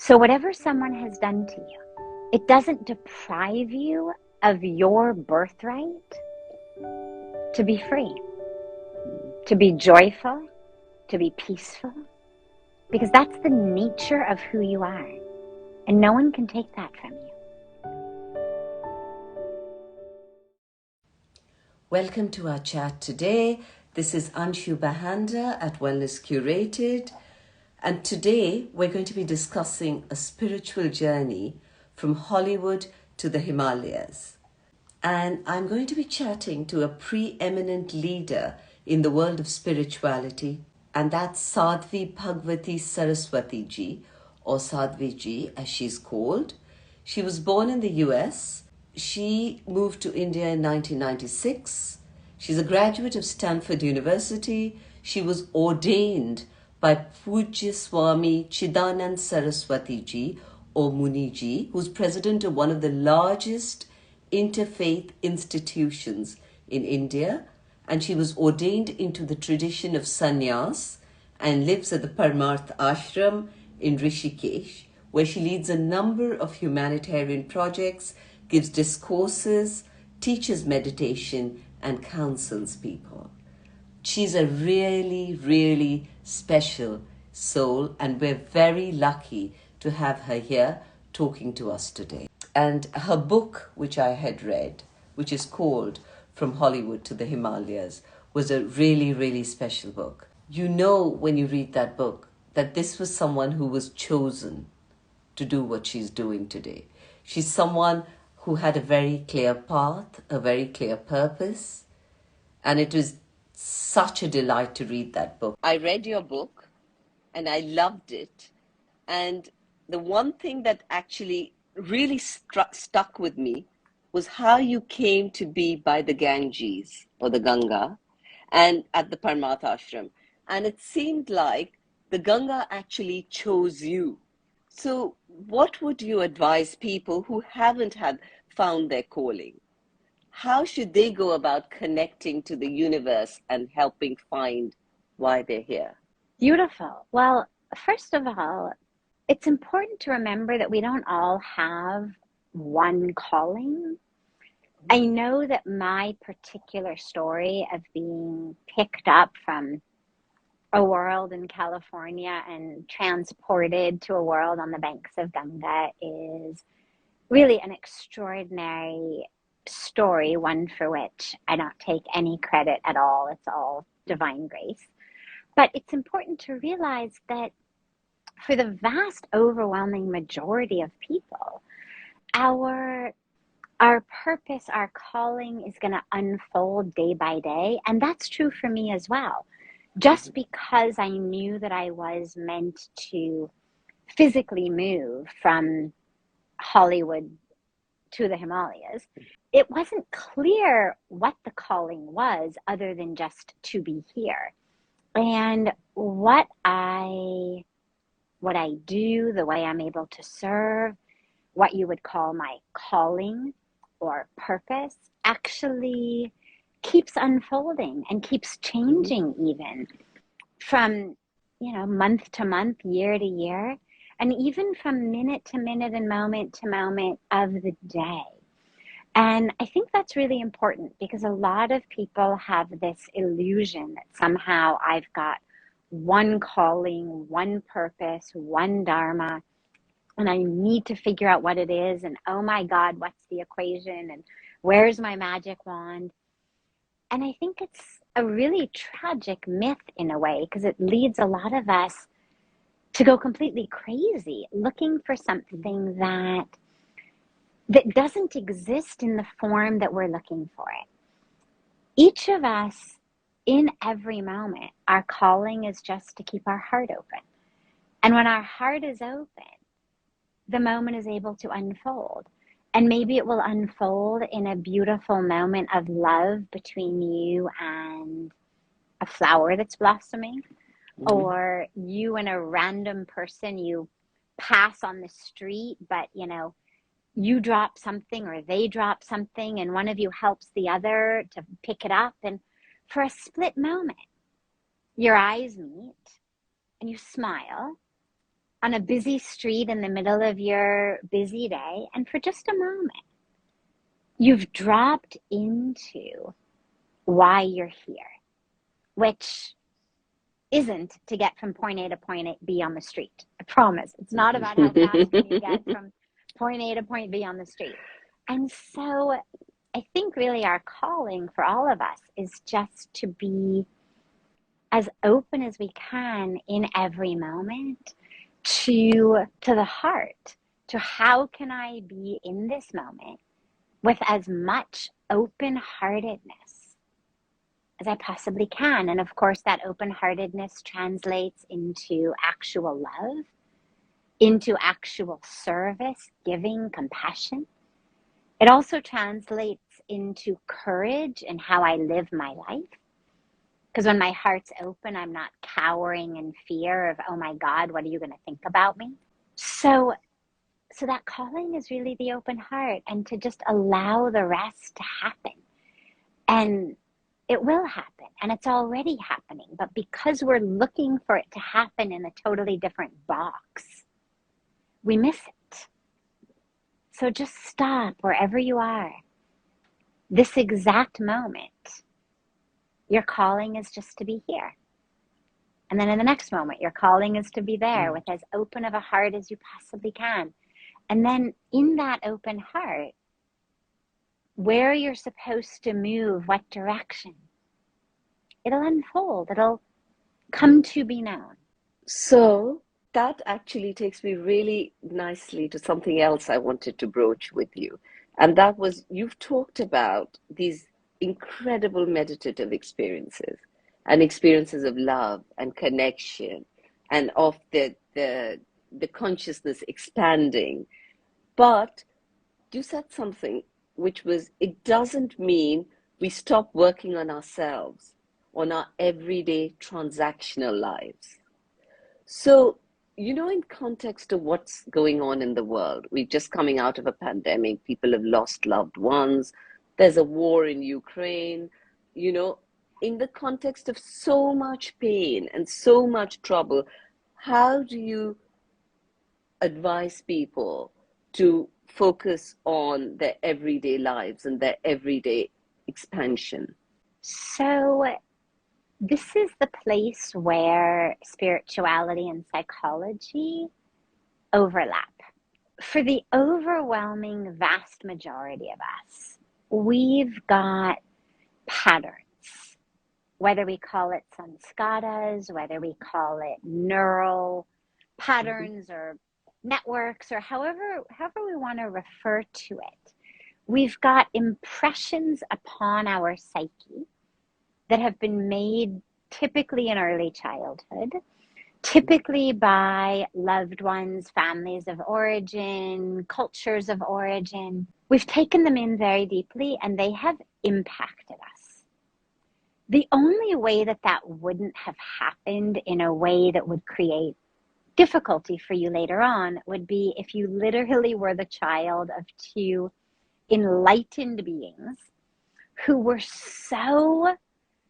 So whatever someone has done to you, it doesn't deprive you of your birthright to be free, to be joyful, to be peaceful, because that's the nature of who you are, and no one can take that from you. Welcome to our chat today. This is Anshu Bahanda at Wellness Curated, and today we're going to be discussing a spiritual journey from Hollywood to the Himalayas. And I'm going to be chatting to a preeminent leader in the world of spirituality, and that's Sadhvi Bhagawati Saraswati ji, or Sadhviji as she's called. She was born in the US. She moved to India in 1996. She's a graduate of Stanford University. She was ordained by Pujya Swami Chidanand Saraswati ji, or Muni ji, who's president of one of the largest interfaith institutions in India, and she was ordained into the tradition of sannyas and lives at the Parmarth ashram in Rishikesh, where she leads a number of humanitarian projects, gives discourses, teaches meditation, and counsels people. She's a really, really special soul, and we're very lucky to have her here talking to us today. And her book, which I had read, which is called From Hollywood to the Himalayas, was a really, really special book. You know when you read that book that this was someone who was chosen to do what she's doing today. She's someone who had a very clear path, a very clear purpose, and it was such a delight to read that book. I read your book and I loved it. And the one thing that actually really stuck with me was how you came to be by the Ganges or the Ganga and at the Parmarth ashram. And it seemed like the Ganga actually chose you. So what would you advise people who haven't found their calling? How should they go about connecting to the universe and helping find why they're here? Beautiful. Well, first of all, it's important to remember that we don't all have one calling. I know that my particular story of being picked up from a world in California and transported to a world on the banks of Ganga is really an extraordinary story, one for which I don't take any credit at all. It's all divine grace. But it's important to realize that for the vast overwhelming majority of people, our purpose, our calling is going to unfold day by day. And that's true for me as well. Just because I knew that I was meant to physically move from Hollywood to the Himalayas, it wasn't clear what the calling was other than just to be here. And what I do, the way I'm able to serve, what you would call my calling or purpose, actually keeps unfolding and keeps changing, even from, month to month, year to year, and even from minute to minute and moment to moment of the day. And I think that's really important because a lot of people have this illusion that somehow I've got one calling, one purpose, one dharma, and I need to figure out what it is, and oh my God, what's the equation, and where's my magic wand? And I think it's a really tragic myth in a way, because it leads a lot of us to go completely crazy looking for something that doesn't exist in the form that we're looking for it. Each of us, in every moment, our calling is just to keep our heart open. And when our heart is open, the moment is able to unfold. And maybe it will unfold in a beautiful moment of love between you and a flower that's blossoming, or you and a random person you pass on the street, but you drop something or they drop something and one of you helps the other to pick it up. And for a split moment, your eyes meet and you smile on a busy street in the middle of your busy day, and for just a moment, you've dropped into why you're here, which isn't to get from point A to point B on the street. I promise. It's not about how fast can you get from point A to point B on the street. And so I think really our calling for all of us is just to be as open as we can in every moment to the heart, to how can I be in this moment with as much open-heartedness as I possibly can. And of course, that open-heartedness translates into actual love, into actual service, giving, compassion. It also translates into courage in how I live my life. Because when my heart's open, I'm not cowering in fear of, oh my God, what are you going to think about me? So that calling is really the open heart, and to just allow the rest to happen. And it will happen, and it's already happening. But because we're looking for it to happen in a totally different box, we miss it. So just stop wherever you are. This exact moment, your calling is just to be here. And then in the next moment, your calling is to be there with as open of a heart as you possibly can. And then in that open heart, where you're supposed to move, what direction, it'll unfold, it'll come to be known. So that actually takes me really nicely to something else I wanted to broach with you. And that was, you've talked about these incredible meditative experiences and experiences of love and connection and of the consciousness expanding. But you said something which was, it doesn't mean we stop working on ourselves, on our everyday transactional lives. So, in context of what's going on in the world, we're just coming out of a pandemic, people have lost loved ones, there's a war in Ukraine, in the context of so much pain and so much trouble, how do you advise people to focus on their everyday lives and their everyday expansion? So this is the place where spirituality and psychology overlap. For the overwhelming vast majority of us, we've got patterns, whether we call it sanskaras, whether we call it neural patterns or networks, or however we want to refer to it. We've got impressions upon our psyche that have been made typically in early childhood, typically by loved ones, families of origin, cultures of origin. We've taken them in very deeply, and they have impacted us. The only way that wouldn't have happened in a way that would create difficulty for you later on would be if you literally were the child of two enlightened beings who were so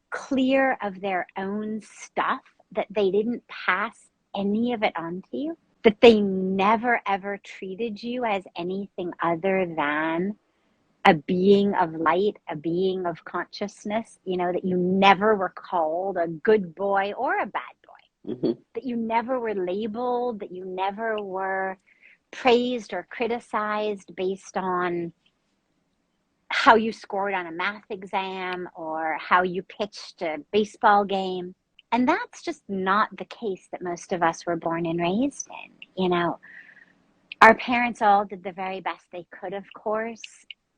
clear of their own stuff that they didn't pass any of it on to you, that they never ever treated you as anything other than a being of light, a being of consciousness, that you never were called a good boy or a bad boy, that you never were labeled, that you never were praised or criticized based on how you scored on a math exam or how you pitched a baseball game. And that's just not the case that most of us were born and raised in. Our parents all did the very best they could, of course.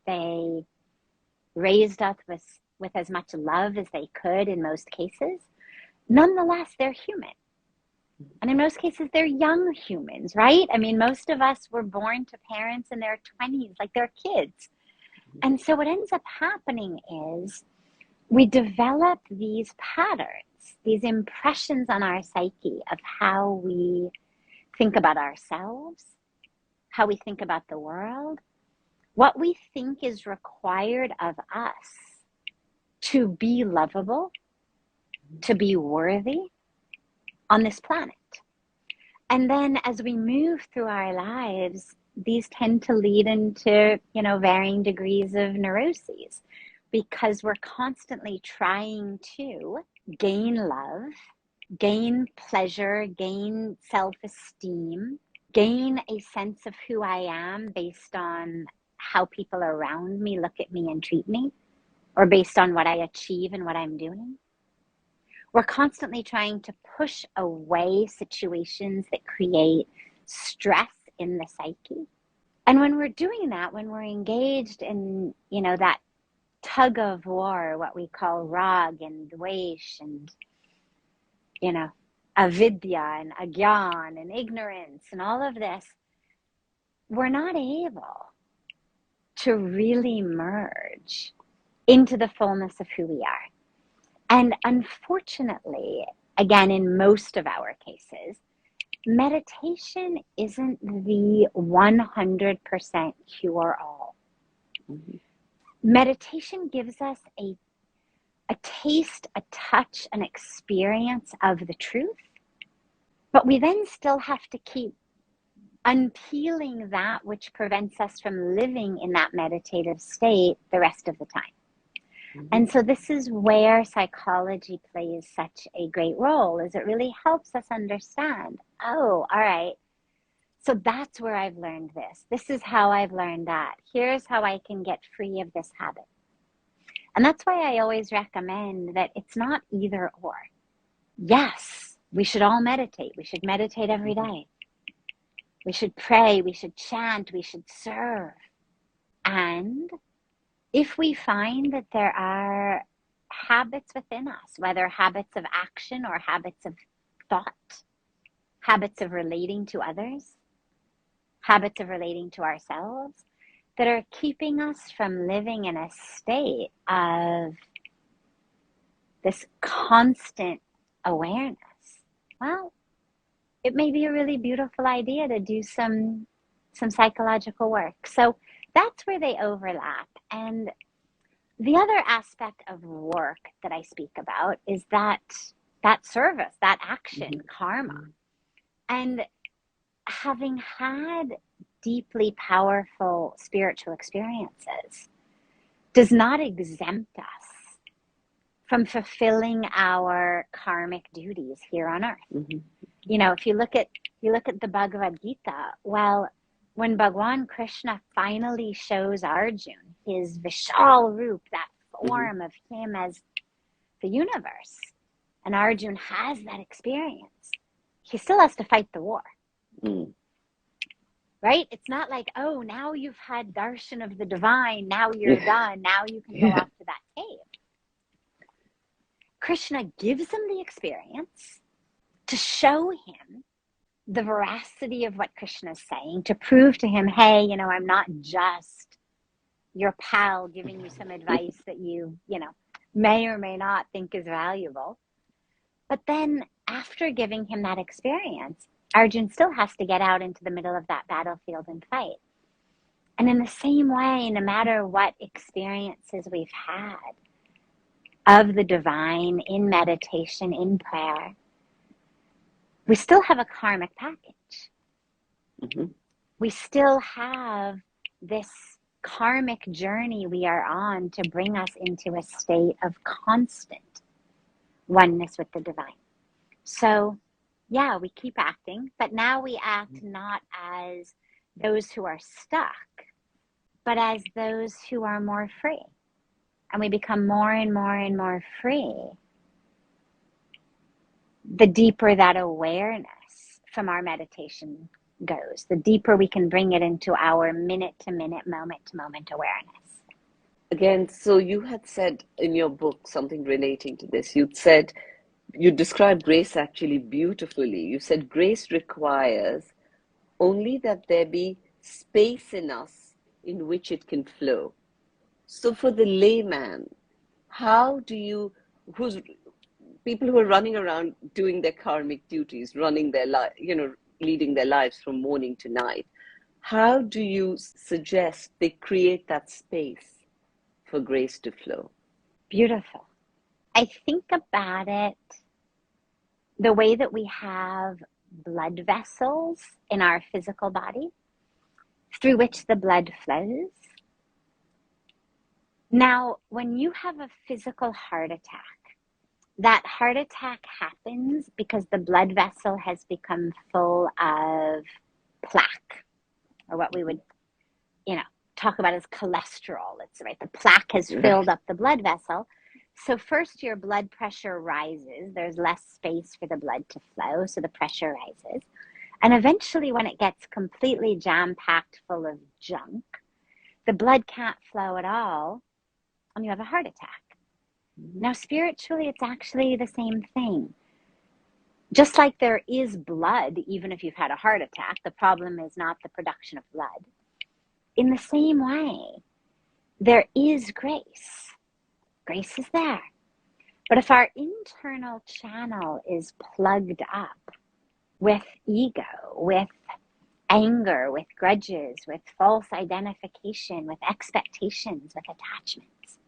They raised us with as much love as they could in most cases. Nonetheless, they're human. And in most cases, they're young humans, right? I mean, most of us were born to parents in their 20s, like they're kids. And so what ends up happening is we develop these patterns, these impressions on our psyche of how we think about ourselves, how we think about the world, what we think is required of us to be lovable, to be worthy on this planet. And then as we move through our lives, these tend to lead into, varying degrees of neuroses because we're constantly trying to gain love, gain pleasure, gain self-esteem, gain a sense of who I am based on how people around me look at me and treat me, or based on what I achieve and what I'm doing. We're constantly trying to push away situations that create stress in the psyche. And when we're doing that, when we're engaged in, that tug of war, what we call rag and dvesh and, avidya and agyan and ignorance and all of this, we're not able to really merge into the fullness of who we are. And unfortunately, again, in most of our cases, meditation isn't the 100% cure-all. Mm-hmm. Meditation gives us a taste, a touch, an experience of the truth, but we then still have to keep unpeeling that which prevents us from living in that meditative state the rest of the time. Mm-hmm. And so this is where psychology plays such a great role, is it really helps us understand, oh, all right, so that's where I've learned this. This is how I've learned that. Here's how I can get free of this habit. And that's why I always recommend that it's not either or. Yes, we should all meditate. We should meditate every day. We should pray. We should chant. We should serve. And if we find that there are habits within us, whether habits of action or habits of thought, habits of relating to others, habits of relating to ourselves, that are keeping us from living in a state of this constant awareness, well, it may be a really beautiful idea to do some psychological work. So that's where they overlap. And the other aspect of work that I speak about is that service, that action, mm-hmm. karma. And having had deeply powerful spiritual experiences does not exempt us from fulfilling our karmic duties here on earth. Mm-hmm. If you look at the Bhagavad Gita, well, when Bhagwan Krishna finally shows Arjun his Vishal Roop, that form mm-hmm. of him as the universe, and Arjun has that experience, he still has to fight the war. Mm. Right? It's not like, oh, now you've had darshan of the divine, now you're done, now you can go off to that cave. Krishna gives him the experience to show him the veracity of what Krishna's saying, to prove to him, hey, I'm not just your pal giving you some advice that you may or may not think is valuable. But then after giving him that experience, Arjun still has to get out into the middle of that battlefield and fight. And in the same way, no matter what experiences we've had of the divine in meditation, in prayer, we still have a karmic package. Mm-hmm. We still have this karmic journey we are on to bring us into a state of constant oneness with the divine. So, yeah, we keep acting, but now we act not as those who are stuck, but as those who are more free. And we become more and more and more free the deeper that awareness from our meditation goes, the deeper we can bring it into our minute-to-minute, moment-to-moment awareness. Again, so you had said in your book something relating to this. You described grace actually beautifully. You said grace requires only that there be space in us in which it can flow. So for the layman, people who are running around doing their karmic duties, running their life, leading their lives from morning to night, how do you suggest they create that space for grace to flow? Beautiful. I think about it the way that we have blood vessels in our physical body through which the blood flows. Now, when you have a physical heart attack, that heart attack happens because the blood vessel has become full of plaque, or what we would, talk about as cholesterol. It's right. The plaque has filled up the blood vessel. So first your blood pressure rises. There's less space for the blood to flow, so the pressure rises. And eventually when it gets completely jam-packed full of junk, the blood can't flow at all, and you have a heart attack. Now, spiritually, it's actually the same thing. Just like there is blood, even if you've had a heart attack, the problem is not the production of blood. In the same way, there is grace. Grace is there. But if our internal channel is plugged up with ego, with anger, with grudges, with false identification, with expectations, with attachments,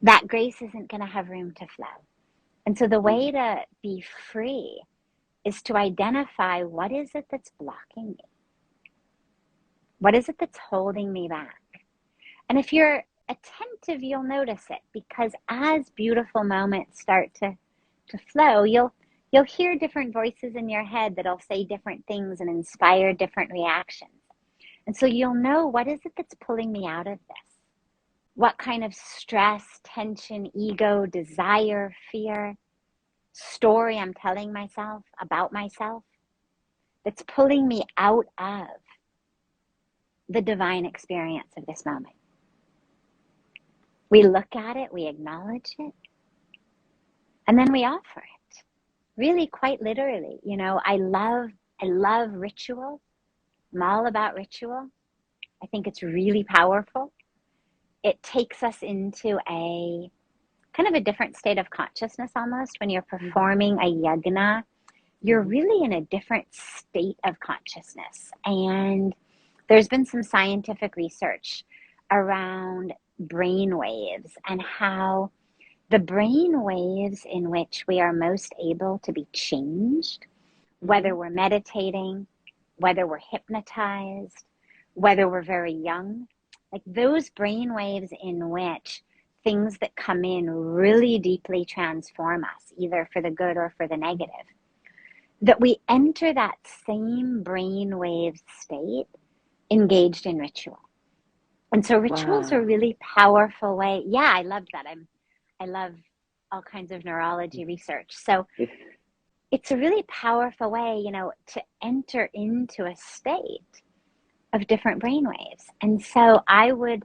that grace isn't going to have room to flow. And so the way to be free is to identify, what is it that's blocking me? What is it that's holding me back? And if you're attentive, you'll notice it, because as beautiful moments start to flow, you'll hear different voices in your head that'll say different things and inspire different reactions. And so you'll know, what is it that's pulling me out of this? What kind of stress, tension, ego, desire, fear, story I'm telling myself about myself that's pulling me out of the divine experience of this moment. We look at it, we acknowledge it, and then we offer it. Really, quite literally. I love ritual. I'm all about ritual. I think it's really powerful. It takes us into a kind of a different state of consciousness almost. When you're performing a yajna, you're really in a different state of consciousness. And there's been some scientific research around brain waves and how the brain waves in which we are most able to be changed, whether we're meditating, whether we're hypnotized, whether we're very young, like those brain waves in which things that come in really deeply transform us, either for the good or for the negative, that we enter that same brain wave state engaged in ritual. And so rituals are a really powerful way. Yeah, I loved that. I love all kinds of neurology research. So it's a really powerful way, to enter into a state of different brain waves. And so I would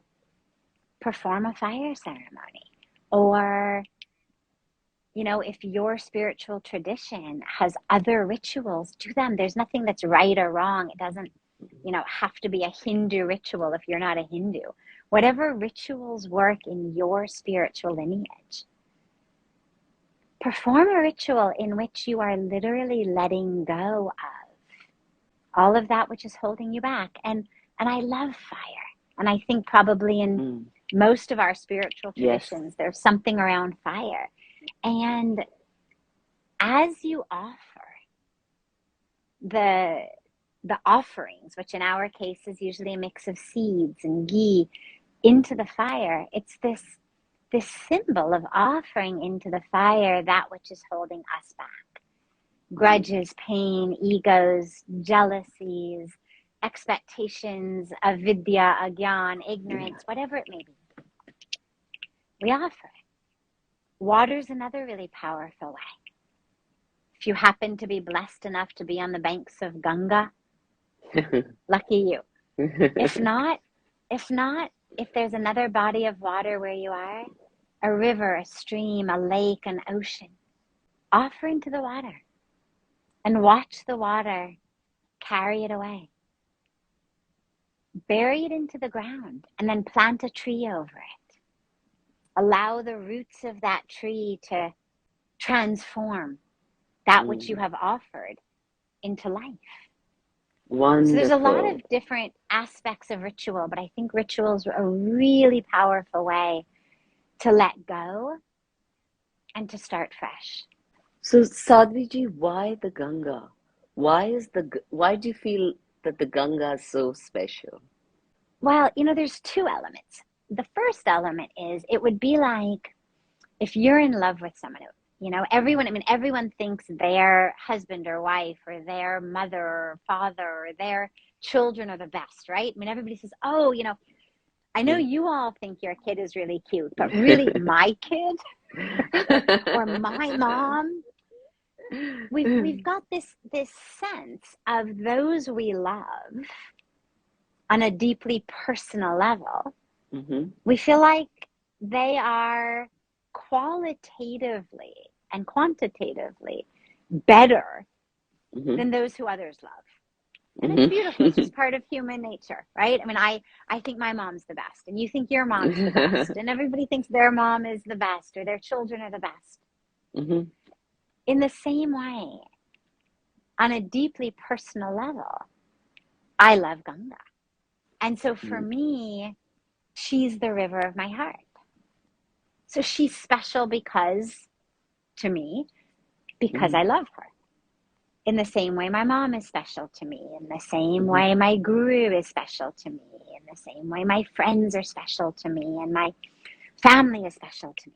perform a fire ceremony, or, if your spiritual tradition has other rituals, do them. There's nothing that's right or wrong. It doesn't have to be a Hindu ritual if you're not a Hindu. Whatever rituals work in your spiritual lineage, perform a ritual in which you are literally letting go of all of that which is holding you back. And I love fire. And I think probably in most of our spiritual traditions, there's something around fire. And as you offer the offerings, which in our case is usually a mix of seeds and ghee, into the fire, it's this symbol of offering into the fire that which is holding us back. Grudges, pain, egos, jealousies, expectations, avidya, agyan, ignorance, whatever it may be. We offer it. Water's another really powerful way. If you happen to be blessed enough to be on the banks of Ganga, lucky you. If not, if there's another body of water where you are, a river, a stream, a lake, an ocean, offer into the water and watch the water carry it away. Bury it into the ground and then plant a tree over it. Allow the roots of that tree to transform that which you have offered into life. Wonderful. So there's a lot of different aspects of ritual, but I think rituals are a really powerful way to let go and to start fresh. So Sadhviji, why the Ganga? Why do you feel that the Ganga is so special? Well, there's two elements. The first element is it would be like if you're in love with someone, everyone thinks their husband or wife or their mother or father or their children are the best, right? I mean, everybody says, oh, I know you all think your kid is really cute, but really my kid or my mom, we've got this sense of those we love on a deeply personal level. Mm-hmm. We feel like they are qualitatively and quantitatively better Mm-hmm. than those who others love. And it's beautiful. It's Mm-hmm. just part of human nature, right? I mean, I think my mom's the best, and you think your mom's the best, and everybody thinks their mom is the best or their children are the best. Mm-hmm. In the same way, on a deeply personal level, I love Ganga. And so for me, she's the river of my heart. So she's special to me, because I love her. In the same way my mom is special to me, in the same Mm-hmm. way my guru is special to me, in the same way my friends are special to me, and my family is special to me.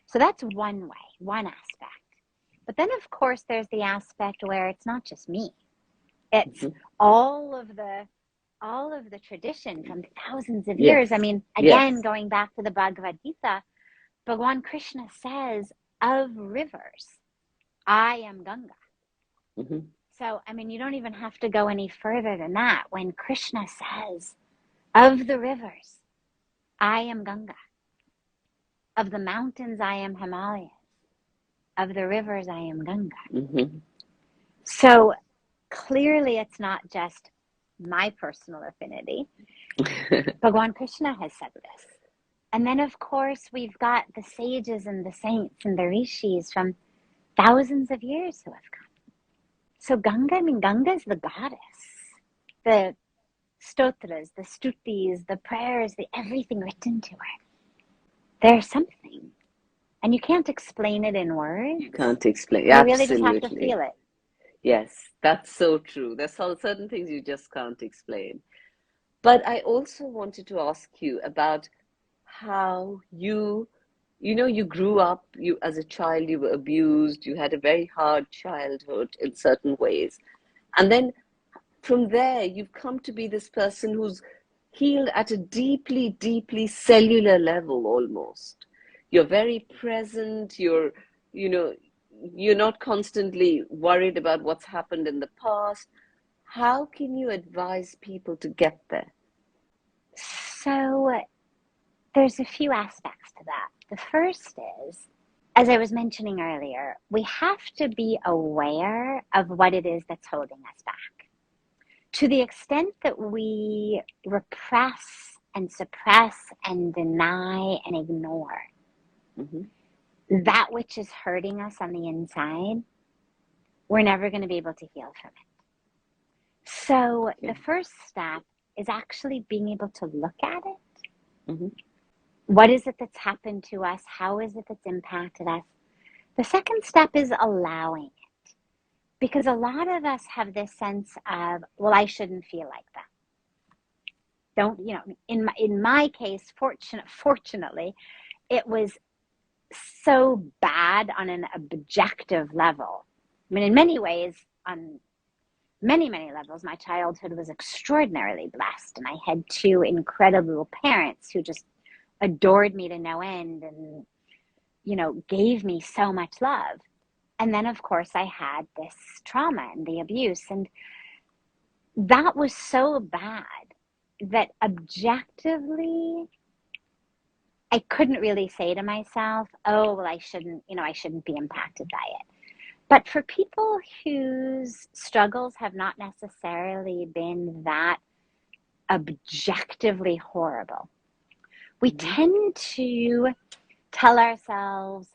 So that's one way, one aspect. But then, of course, there's the aspect where it's not just me. It's Mm-hmm. all of the tradition from thousands of Yes. years. I mean, again, Yes. going back to the Bhagavad Gita, Bhagwan Krishna says, of rivers, I am Ganga. Mm-hmm. So, I mean, you don't even have to go any further than that. When Krishna says, of the rivers, I am Ganga. Of the mountains, I am Himalayas. Of the rivers, I am Ganga. Mm-hmm. So clearly it's not just my personal affinity. Bhagwan Krishna has said this. And then, of course, we've got the sages and the saints and the rishis from thousands of years who have come. So Ganga is the goddess. The stotras, the stutis, the prayers, the everything written to her. There's something. And you can't explain it in words. You can't explain. You really just have to Absolutely. feel it. Yes, that's so true. There's certain things you just can't explain. But I also wanted to ask you about how you grew up, you as a child, you were abused, you had a very hard childhood in certain ways. And then from there, you've come to be this person who's healed at a deeply, deeply cellular level almost. You're very present, you know, you're not constantly worried about what's happened in the past. How can you advise people to get there? So there's a few aspects to that. The first is, as I was mentioning earlier, we have to be aware of what it is that's holding us back. To the extent that we repress and suppress and deny and ignore Mm-hmm. that which is hurting us on the inside, we're never going to be able to heal from it. So Okay. the first step is actually being able to look at it. Mm-hmm. What is it that's happened to us? How is it that's impacted us? The second step is allowing it. Because a lot of us have this sense of, well, I shouldn't feel like that. Don't, in my case, fortunately, it was so bad on an objective level. I mean, in many ways, on many, many levels, my childhood was extraordinarily blessed. And I had two incredible parents who just adored me to no end and, gave me so much love. And then, of course, I had this trauma and the abuse. And that was so bad that objectively, I couldn't really say to myself, oh, well, I shouldn't be impacted by it. But for people whose struggles have not necessarily been that objectively horrible, we tend to tell ourselves,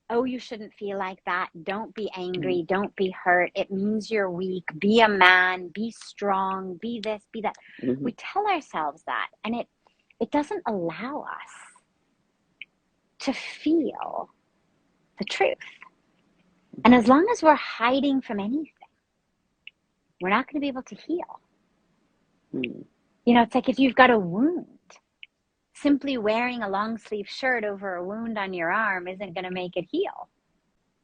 oh, you shouldn't feel like that. Don't be angry. Don't be hurt. It means you're weak. Be a man. Be strong. Be this, be that. Mm-hmm. We tell ourselves that, and it doesn't allow us to feel the truth. And as long as we're hiding from anything, we're not going to be able to heal. Mm. You know, it's like if you've got a wound, simply wearing a long sleeve shirt over a wound on your arm isn't going to make it heal.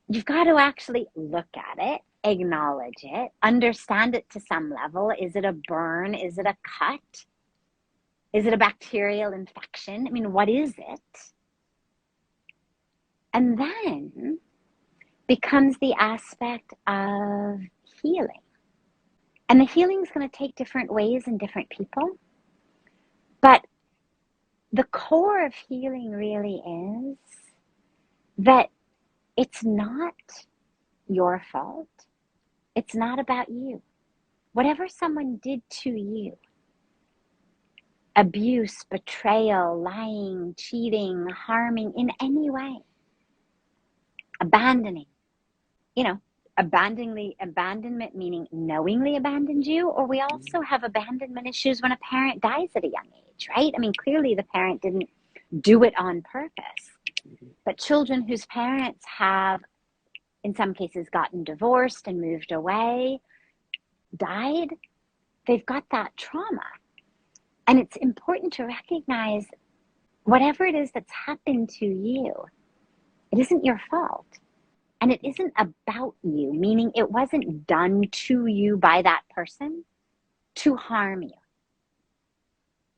You've got to actually look at it, acknowledge it, understand it to some level. Is it a burn? Is it a cut? Is it a bacterial infection? I mean, what is it? And then becomes the aspect of healing. And the healing is going to take different ways in different people. But the core of healing really is that it's not your fault. It's not about you. Whatever someone did to you, abuse, betrayal, lying, cheating, harming in any way, abandoning, you know, abandonment meaning knowingly abandoned you, or we also have abandonment issues when a parent dies at a young age, right? I mean, clearly the parent didn't do it on purpose, but children whose parents have, in some cases, gotten divorced and moved away, died, they've got that trauma. And it's important to recognize whatever it is that's happened to you, it isn't your fault. And it isn't about you, meaning it wasn't done to you by that person to harm you.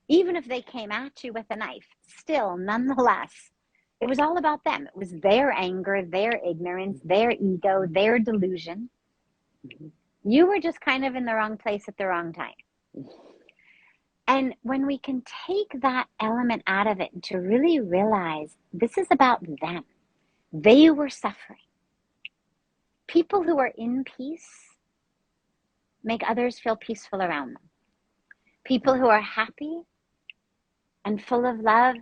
Even if they came at you with a knife, still, nonetheless, it was all about them. It was their anger, their ignorance, their ego, their delusion. You were just kind of in the wrong place at the wrong time. And when we can take that element out of it and to really realize this is about them, they were suffering. People who are in peace make others feel peaceful around them. People who are happy and full of love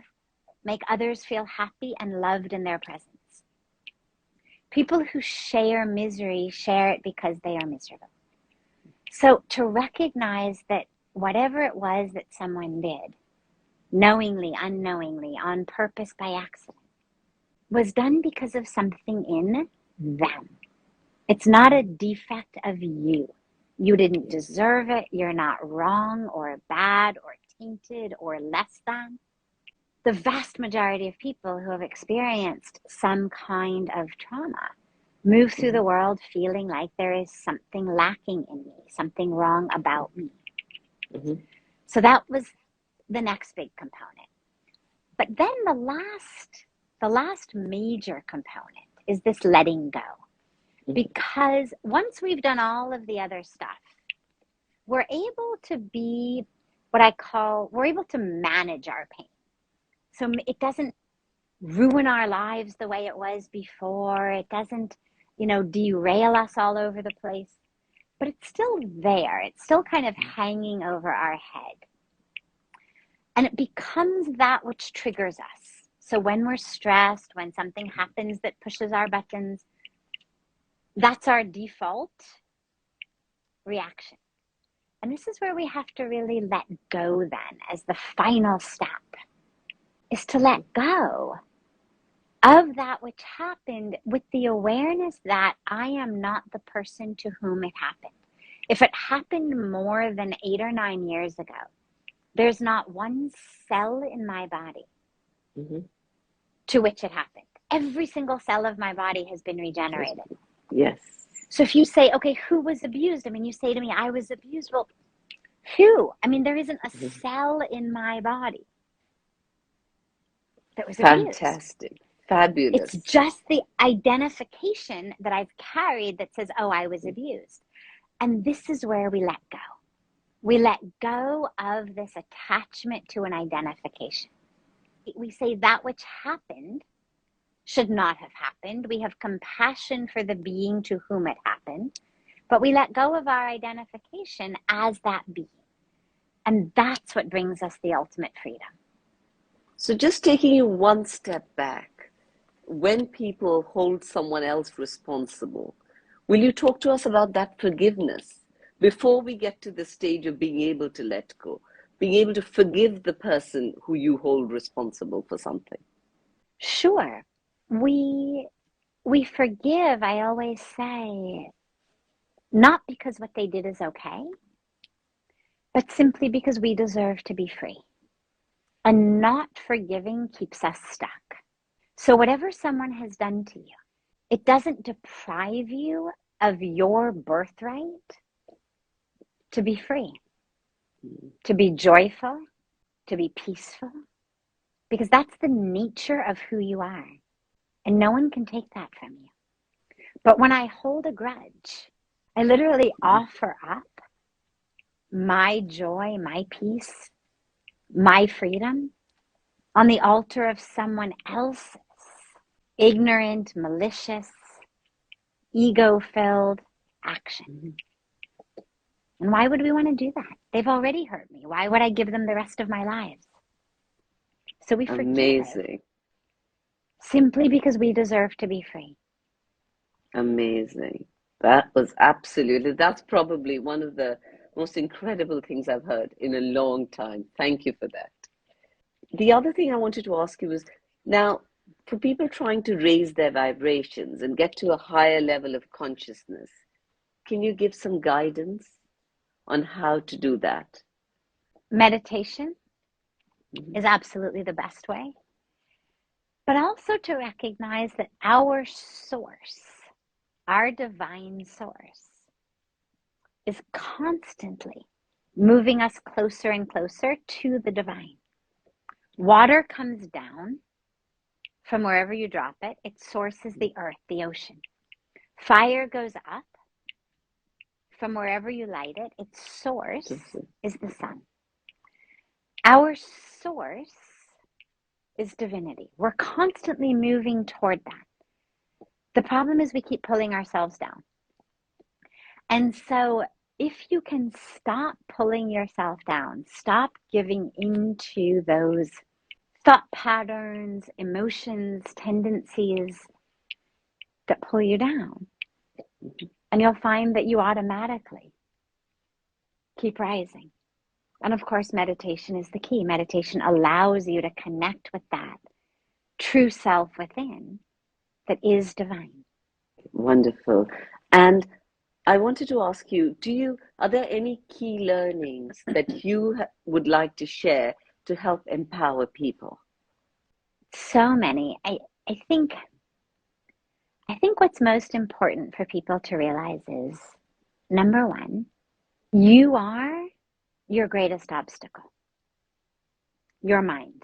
make others feel happy and loved in their presence. People who share misery share it because they are miserable. So to recognize that whatever it was that someone did, knowingly, unknowingly, on purpose, by accident, was done because of something in them. It's not a defect of you. You didn't deserve it. You're not wrong or bad or tainted or less than. The vast majority of people who have experienced some kind of trauma move through the world feeling like there is something lacking in me, something wrong about me. Mm-hmm. So that was the next big component. But then the last major component is this letting go. Because once we've done all of the other stuff, we're able to be we're able to manage our pain. So it doesn't ruin our lives the way it was before. It doesn't, derail us all over the place. But it's still there. It's still kind of hanging over our head. And it becomes that which triggers us. So when we're stressed, when something happens that pushes our buttons, that's our default reaction. And this is where we have to really let go then as the final step, is to let go of that which happened with the awareness that I am not the person to whom it happened. If it happened more than 8 or 9 years ago, there's not one cell in my body to which it happened. Every single cell of my body has been regenerated. Yes. So if you say, okay, who was abused? I mean, you say to me, I was abused. Well, who? I mean, there isn't a cell in my body that was abused. Fantastic. Fabulous. It's just the identification that I've carried that says, oh, I was abused. And this is where we let go. We let go of this attachment to an identification. We say that which happened should not have happened. We have compassion for the being to whom it happened, but we let go of our identification as that being. And that's what brings us the ultimate freedom. So just taking you one step back, when people hold someone else responsible, will you talk to us about that forgiveness before we get to the stage of being able to let go, being able to forgive the person who you hold responsible for something? Sure. We forgive, I always say, not because what they did is okay, but simply because we deserve to be free. And not forgiving keeps us stuck. So whatever someone has done to you, it doesn't deprive you of your birthright to be free, to be joyful, to be peaceful, because that's the nature of who you are. And no one can take that from you. But when I hold a grudge, I literally offer up my joy, my peace, my freedom on the altar of someone else's ignorant, malicious, ego-filled action. And why would we want to do that? They've already hurt me. Why would I give them the rest of my lives? So we forgive. Amazing. Simply because we deserve to be free. Amazing. That's probably one of the most incredible things I've heard in a long time. Thank you for that. The other thing I wanted to ask you is, now, for people trying to raise their vibrations and get to a higher level of consciousness, can you give some guidance on how to do that? Meditation is absolutely the best way. But also to recognize that our source, our divine source, is constantly moving us closer and closer to the divine. Water comes down from wherever you drop it. Its source is the earth, the ocean. Fire goes up from wherever you light it. Its source is the sun. Our source is divinity. We're constantly moving toward that. The problem is we keep pulling ourselves down. And so if you can stop pulling yourself down, stop giving into those thought patterns, emotions, tendencies that pull you down, and you'll find that you automatically keep rising. And of course, meditation is the key. Meditation allows you to connect with that true self within that is divine. Wonderful. And I wanted to ask you, are there any key learnings that you would like to share to help empower people? So many. I think what's most important for people to realize is, number one, you are your greatest obstacle. Your mind.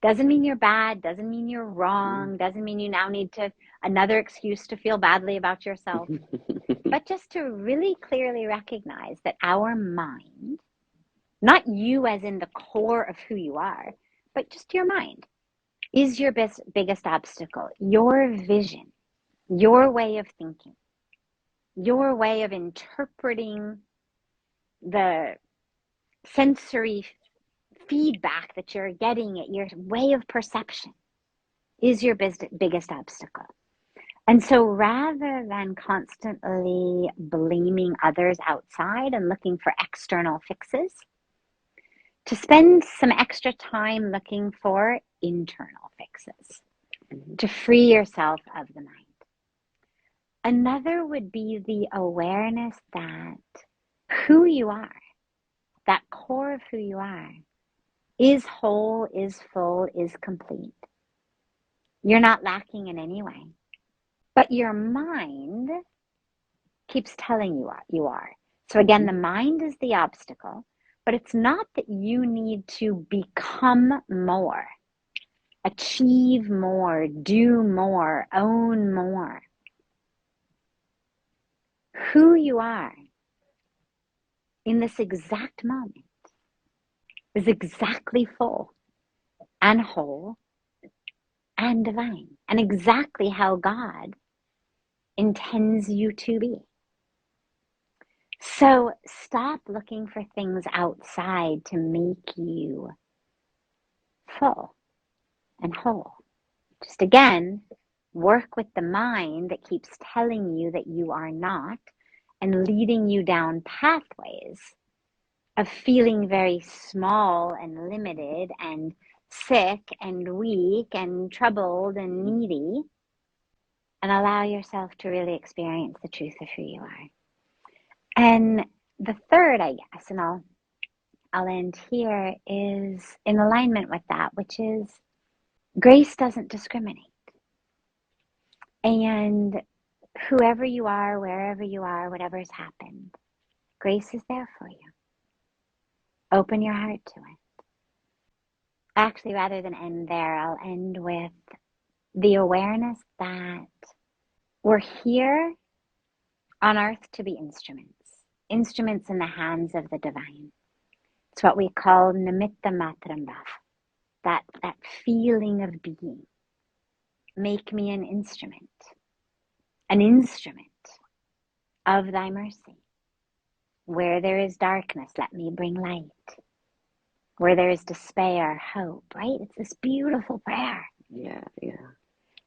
Doesn't mean you're bad, doesn't mean you're wrong, doesn't mean you now need another excuse to feel badly about yourself. But just to really clearly recognize that our mind, not you as in the core of who you are, but just your mind, is your biggest obstacle. Your vision, your way of thinking, your way of interpreting the sensory feedback that you're getting, at your way of perception, is your biggest obstacle. And so rather than constantly blaming others outside and looking for external fixes, to spend some extra time looking for internal fixes to free yourself of the mind. Another would be the awareness that who you are, that core of who you are, is whole, is full, is complete. You're not lacking in any way. But your mind keeps telling you are. So again, the mind is the obstacle, but it's not that you need to become more, achieve more, do more, own more. Who you are in this exact moment is exactly full and whole and divine, and exactly how God intends you to be. So stop looking for things outside to make you full and whole. Just again, work with the mind that keeps telling you that you are not and leading you down pathways of feeling very small and limited and sick and weak and troubled and needy, and allow yourself to really experience the truth of who you are. And the third, I guess, and I'll end here, is in alignment with that, which is grace doesn't discriminate. And whoever you are, wherever you are, whatever has happened, grace is there for you. Open your heart to it. Actually, rather than end there, I'll end with the awareness that we're here on earth to be instruments in the hands of the divine. It's what we call nimitta matram bhav, that feeling of being. Make me an instrument of thy mercy. Where there is darkness, let me bring light. Where there is despair, hope, right? It's this beautiful prayer. Yeah.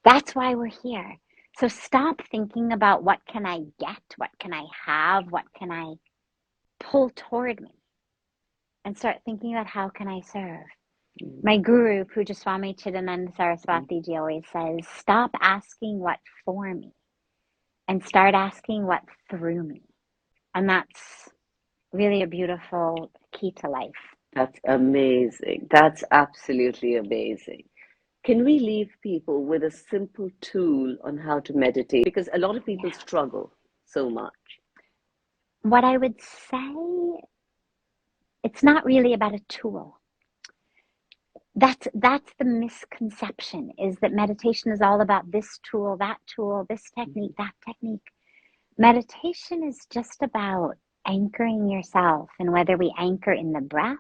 That's why we're here. So stop thinking about what can I get, what can I have, what can I pull toward me, and start thinking about how can I serve. My guru, Puja Swami Chidananda Saraswati ji, always says, stop asking what for me and start asking what through me. And that's really a beautiful key to life. That's amazing. That's absolutely amazing. Can we leave people with a simple tool on how to meditate? Because a lot of people struggle so much. What I would say, it's not really about a tool. That's the misconception, is that meditation is all about this tool, this technique, that technique. Meditation is just about anchoring yourself, and whether we anchor in the breath,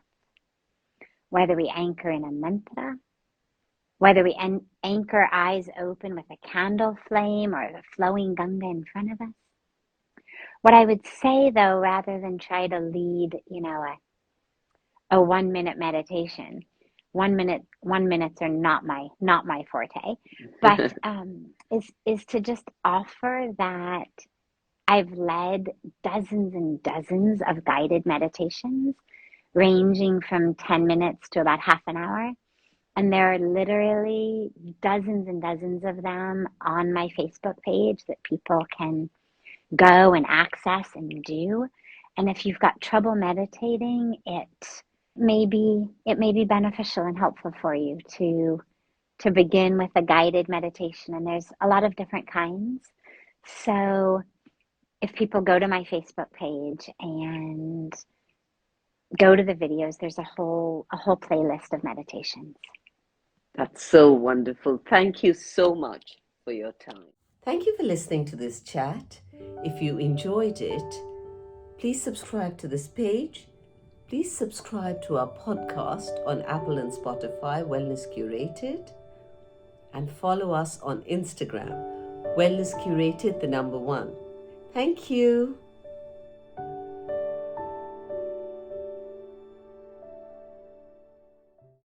whether we anchor in a mantra, whether we anchor eyes open with a candle flame or the flowing Ganga in front of us. What I would say, though, rather than try to lead, a 1 minute meditation, 1 minutes are not my forte, but is to just offer that I've led dozens and dozens of guided meditations, ranging from 10 minutes to about half an hour. And there are literally dozens and dozens of them on my Facebook page that people can go and access and do. And if you've got trouble meditating, it may be beneficial and helpful for you to begin with a guided meditation. And there's a lot of different kinds. So if people go to my Facebook page and go to the videos, there's a whole playlist of meditations. That's so wonderful. Thank you so much for your time. Thank you for listening to this chat. If you enjoyed it, please subscribe to this page. Please subscribe to our podcast on Apple and Spotify, Wellness Curated, and follow us on Instagram, Wellness Curated, the number 1. Thank you.